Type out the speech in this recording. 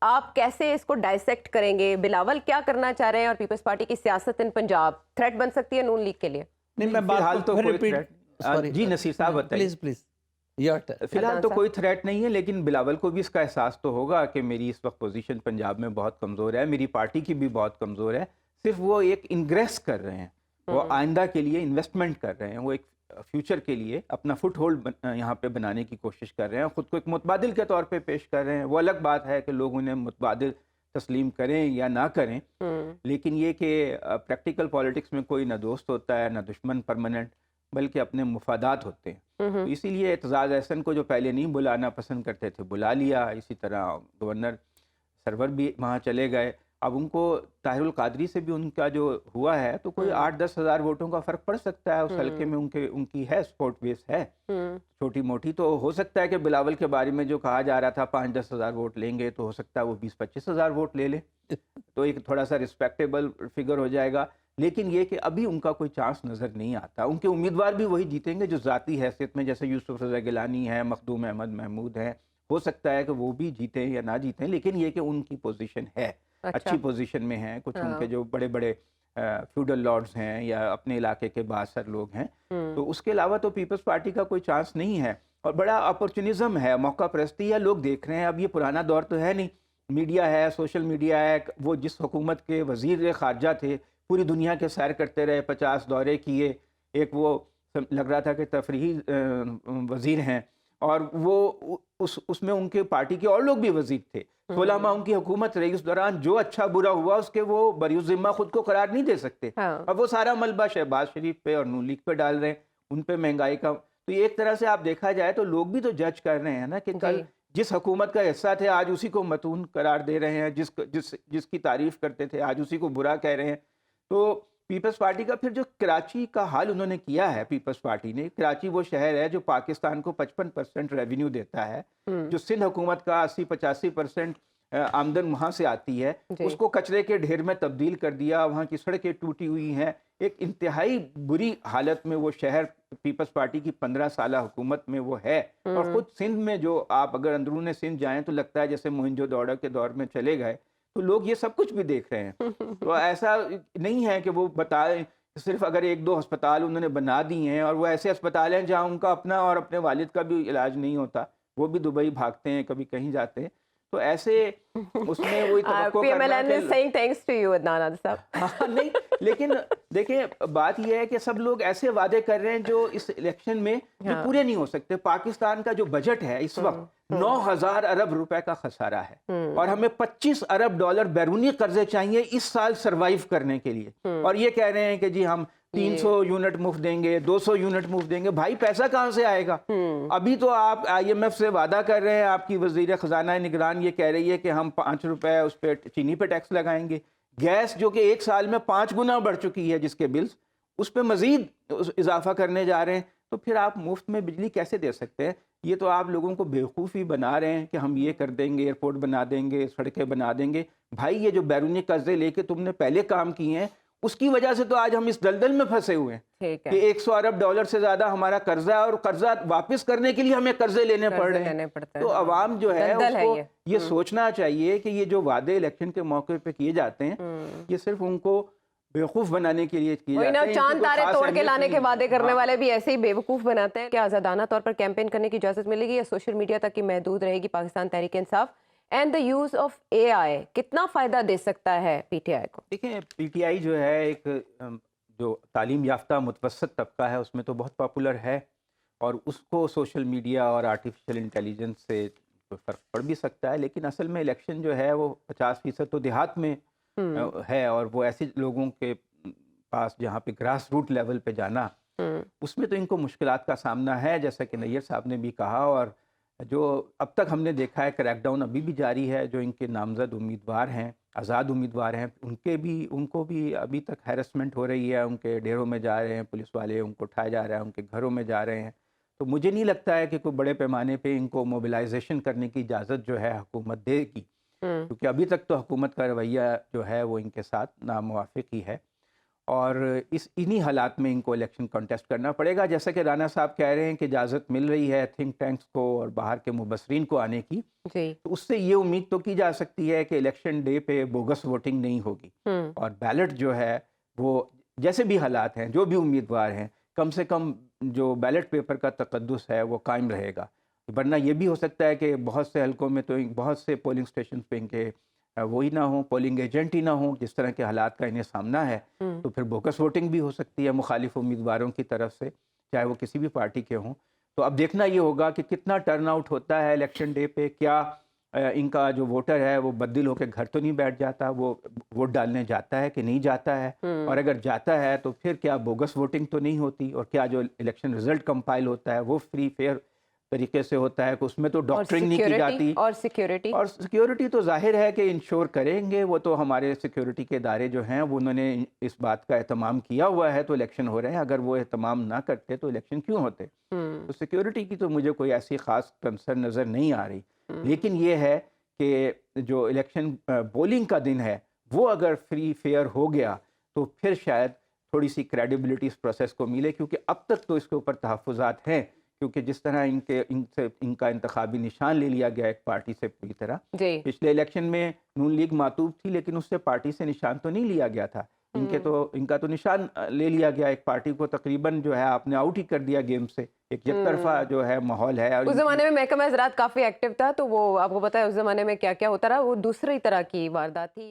آپ کیسے اس کو ڈائسیکٹ کریں گے؟ بلاول کیا کرنا چاہ رہے ہیں اور پیپلز پارٹی کی سیاست ان پنجاب تھریٹ بن سکتی ہے نون لیگ کے لیے؟ نہیں، میں بات تو کوئی تھریٹ، جی نصیر صاحب بتائیے. پلیز فی الحال تو کوئی تھریٹ نہیں ہے، لیکن بلاول کو بھی اس کا احساس تو ہوگا کہ میری اس وقت پوزیشن پنجاب میں بہت کمزور ہے، میری پارٹی کی بھی بہت کمزور ہے. صرف وہ ایک انگریس کر رہے ہیں، وہ آئندہ کے لیے انویسٹمنٹ کر رہے ہیں، وہ ایک فیوچر کے لیے اپنا فٹ ہولڈ یہاں پہ بنانے کی کوشش کر رہے ہیں، خود کو ایک متبادل کے طور پہ پیش کر رہے ہیں. وہ الگ بات ہے کہ لوگ انہیں متبادل تسلیم کریں یا نہ کریں، لیکن یہ کہ پریکٹیکل پالیٹکس میں کوئی نہ دوست ہوتا ہے نہ دشمن پرماننٹ، بلکہ اپنے مفادات ہوتے ہیں. تو اسی لیے اعتزاز احسن کو جو پہلے نہیں بلانا پسند کرتے تھے بلا لیا. اسی طرح گورنر سرور بھی وہاں چلے گئے. اب ان کو طاہر القادری سے بھی ان کا جو ہوا ہے تو کوئی 8-10 ہزار ووٹوں کا فرق پڑ سکتا ہے. اس حلقے میں ان کی ہے سپورٹ بیس ہے چھوٹی موٹی. تو ہو سکتا ہے کہ بلاول کے بارے میں جو کہا جا رہا تھا 5-10 ہزار ووٹ لیں گے، تو ہو سکتا ہے وہ 20-25 ہزار ووٹ لے لیں، تو ایک تھوڑا سا رسپیکٹیبل فگر ہو جائے گا. لیکن یہ کہ ابھی ان کا کوئی چانس نظر نہیں آتا. ان کے امیدوار بھی وہی جیتیں گے جو ذاتی حیثیت میں، جیسے یوسف رضا گیلانی ہے، مخدوم احمد محمود ہیں. ہو سکتا ہے کہ وہ بھی جیتیں یا نہ جیتیں، لیکن یہ کہ ان کی پوزیشن ہے، اچھی پوزیشن میں ہیں. کچھ ان کے جو بڑے بڑے فیوڈل لارڈز ہیں یا اپنے علاقے کے بااثر لوگ ہیں. تو اس کے علاوہ تو پیپلز پارٹی کا کوئی چانس نہیں ہے. اور بڑا اپورچونزم ہے، موقع پرستی ہے. لوگ دیکھ رہے ہیں، اب یہ پرانا دور تو ہے نہیں، میڈیا ہے، سوشل میڈیا ہے. وہ جس حکومت کے وزیر خارجہ تھے، پوری دنیا کے سیر کرتے رہے، 50 دورے کیے. ایک وہ لگ رہا تھا کہ تفریحی وزیر ہیں، اور وہ اس میں ان کے پارٹی کے اور لوگ بھی وزیر تھے. 16 ماہ ان کی حکومت رہی. اس دوران جو اچھا برا ہوا اس کے وہ بریء ذمہ خود کو قرار نہیں دے سکتے. اب وہ سارا ملبہ شہباز شریف پہ اور نون لیگ pہ ڈال رہے ہیں، ان پہ مہنگائی کا. تو ایک طرح سے آپ دیکھا جائے تو لوگ بھی تو جج کر رہے ہیں نا کہ کل جس حکومت کا حصہ تھے آج اسی کو متون قرار دے رہے ہیں، جس کی تعریف کرتے تھے آج اسی کو برا کہہ رہے ہیں. تو پیپلز پارٹی کا پھر جو کراچی کا حال انہوں نے کیا ہے، پیپلز پارٹی نے، کراچی وہ شہر ہے جو پاکستان کو 55% ریونیو دیتا ہے، جو سندھ حکومت کا 80-85% آمدن وہاں سے آتی ہے، اس کو کچرے کے ڈھیر میں تبدیل کر دیا. وہاں کی سڑکیں ٹوٹی ہوئی ہیں. ایک انتہائی بری حالت میں وہ شہر پیپلز پارٹی کی 15 سالہ حکومت میں وہ ہے. اور خود سندھ میں جو آپ اگر اندرون سندھ جائیں تو لگتا ہے جیسے موہنجو دڑو کے دور میں چلے گئے. تو لوگ یہ سب کچھ بھی دیکھ رہے ہیں. تو ایسا نہیں ہے کہ وہ بتائیں صرف اگر 1-2 ہسپتال انہوں نے بنا دی ہیں، اور وہ ایسے ہسپتال ہیں جہاں ان کا اپنا اور اپنے والد کا بھی علاج نہیں ہوتا، وہ بھی دبئی بھاگتے ہیں، کبھی کہیں جاتے ہیں. تو ایسے اس میں وہی توقع کرنا کہ نہیں. لیکن دیکھیں بات یہ ہے کہ سب لوگ ایسے وعدے کر رہے ہیں جو اس الیکشن میں جو پورے نہیں ہو سکتے. پاکستان کا جو بجٹ ہے اس وقت 9,000 ارب روپے کا خسارہ ہے، اور ہمیں 25 ارب ڈالر بیرونی قرضے چاہیے اس سال سروائیو کرنے کے لیے. اور یہ کہہ رہے ہیں کہ جی ہم 300 یونٹ مفت دیں گے، 200 یونٹ مفت دیں گے. بھائی پیسہ کہاں سے آئے گا؟ ابھی تو آپ IMF سے وعدہ کر رہے ہیں، آپ کی وزیر خزانہ نگران یہ کہہ رہی ہے کہ ہم 5 روپے اس پہ چینی پہ ٹیکس لگائیں گے. گیس جو کہ ایک سال میں 5 گنا بڑھ چکی ہے جس کے بلز، اس پہ مزید اضافہ کرنے جا رہے ہیں. تو پھر آپ مفت میں بجلی کیسے دے سکتے ہیں؟ یہ تو آپ لوگوں کو بیوقوفی بنا رہے ہیں کہ ہم یہ کر دیں گے، ایئرپورٹ بنا دیں گے، سڑکیں بنا دیں گے. بھائی یہ جو بیرونی قرضے لے کے تم نے پہلے کام کیے ہیں، اس کی وجہ سے تو آج ہم اس دلدل میں پھنسے ہوئے ہیں کہ 100 ارب ڈالر سے زیادہ ہمارا قرضہ ہے، اور قرضہ واپس کرنے کے لیے ہمیں قرضے لینے پڑ رہے ہیں. تو عوام جو ہے اس کو یہ سوچنا چاہیے کہ یہ جو وعدے الیکشن کے موقع پہ کیے جاتے ہیں، یہ صرف ان کو بیوقوف بنانے کے لیے کیے جاتے ہیں. چاند تارے توڑ کے لانے کے وعدے کرنے والے بھی ایسے ہی بیوقوف بناتے ہیں. کیا آزادانہ طور پر کیمپین کرنے کی اجازت ملے گی یا سوشل میڈیا تک کی محدود رہے گی؟ Pakistan Tehreek Insaf and the use of AI کتنا فائدہ دے سکتا ہے PTI کو؟ دیکھیں PTI جو ہے ایک جو تعلیم یافتہ متوسط طبقہ ہے اس میں تو بہت پاپولر ہے، اور اس کو سوشل میڈیا اور آرٹیفیشل انٹیلیجنس سے فرق پڑ بھی سکتا ہے. لیکن اصل میں الیکشن جو ہے وہ 50% تو دیہات میں ہے، اور وہ ایسے لوگوں کے پاس جہاں پہ گراس روٹ لیول پہ جانا، اس میں تو ان کو مشکلات کا سامنا ہے، جیسا کہ نیر صاحب نے بھی کہا. اور جو اب تک ہم نے دیکھا ہے کریک ڈاؤن ابھی بھی جاری ہے. جو ان کے نامزد امیدوار ہیں، آزاد امیدوار ہیں، ان کو بھی ابھی تک ہیرسمنٹ ہو رہی ہے. ان کے ڈیروں میں جا رہے ہیں پولیس والے، ان کو اٹھایا جا رہا ہے، ان کے گھروں میں جا رہے ہیں. تو مجھے نہیں لگتا ہے کہ کوئی بڑے پیمانے پہ ان کو موبلائزیشن کرنے کی اجازت جو ہے حکومت دے گی، کیونکہ ابھی تک تو حکومت کا رویہ جو ہے وہ ان کے ساتھ ناموافق ہی ہے. اور انہی حالات میں ان کو الیکشن کانٹیسٹ کرنا پڑے گا. جیسا کہ رانا صاحب کہہ رہے ہیں کہ اجازت مل رہی ہے تھنک ٹینکس کو اور باہر کے مبصرین کو آنے کی, جی تو اس سے یہ امید تو کی جا سکتی ہے کہ الیکشن ڈے پہ بوگس ووٹنگ نہیں ہوگی, اور بیلٹ جو ہے وہ جیسے بھی حالات ہیں, جو بھی امیدوار ہیں, کم سے کم جو بیلٹ پیپر کا تقدس ہے وہ قائم رہے گا. ورنہ یہ بھی ہو سکتا ہے کہ بہت سے حلقوں میں تو بہت سے پولنگ اسٹیشن پہ ان کے وہی نہ ہوں, پولنگ ایجنٹ ہی نہ ہوں, جس طرح کے حالات کا انہیں سامنا ہے, تو پھر بوکس ووٹنگ بھی ہو سکتی ہے مخالف امیدواروں کی طرف سے, چاہے وہ کسی بھی پارٹی کے ہوں. تو اب دیکھنا یہ ہوگا کہ کتنا ٹرن آؤٹ ہوتا ہے الیکشن ڈے پہ, کیا ان کا جو ووٹر ہے وہ بدل ہو کے گھر تو نہیں بیٹھ جاتا, وہ ووٹ ڈالنے جاتا ہے کہ نہیں جاتا ہے, اور اگر جاتا ہے تو پھر کیا بوگس ووٹنگ تو نہیں ہوتی, اور کیا جو الیکشن رزلٹ کمپائل ہوتا ہے وہ فری فیئر طریقے سے ہوتا ہے, کہ اس میں تو ڈاکٹرنگ نہیں کی جاتی. اور سیکیورٹی تو ظاہر ہے کہ انشور کریں گے, وہ تو ہمارے سیکیورٹی کے ادارے جو ہیں وہ انہوں نے اس بات کا اہتمام کیا ہوا ہے تو الیکشن ہو رہے ہیں. اگر وہ اہتمام نہ کرتے تو الیکشن کیوں ہوتے؟ تو سیکیورٹی کی تو مجھے کوئی ایسی خاص کنسرن نظر نہیں آ رہی. لیکن یہ ہے کہ جو الیکشن پولنگ کا دن ہے وہ اگر فری فیئر ہو گیا تو پھر شاید تھوڑی سی کریڈیبلٹی اس پروسیس کو ملے, کیونکہ اب تک تو اس کے اوپر تحفظات ہیں, کیونکہ جس طرح ان کا انتخابی نشان لے لیا گیا ایک پارٹی سے پوری طرح. پچھلے الیکشن میں نون لیگ معطوف تھی, لیکن اس سے پارٹی سے نشان تو نہیں لیا گیا تھا. ان کا تو نشان لے لیا گیا, ایک پارٹی کو تقریباً جو ہے آپ نے آؤٹ ہی کر دیا گیم سے. ایک یک طرفہ جو ہے ماحول ہے. اس زمانے میں محکمہ زراعت کافی ایکٹیو تھا, تو وہ آپ کو پتا ہے اس زمانے میں کیا کیا ہوتا رہا, وہ دوسری طرح کی واردات تھی.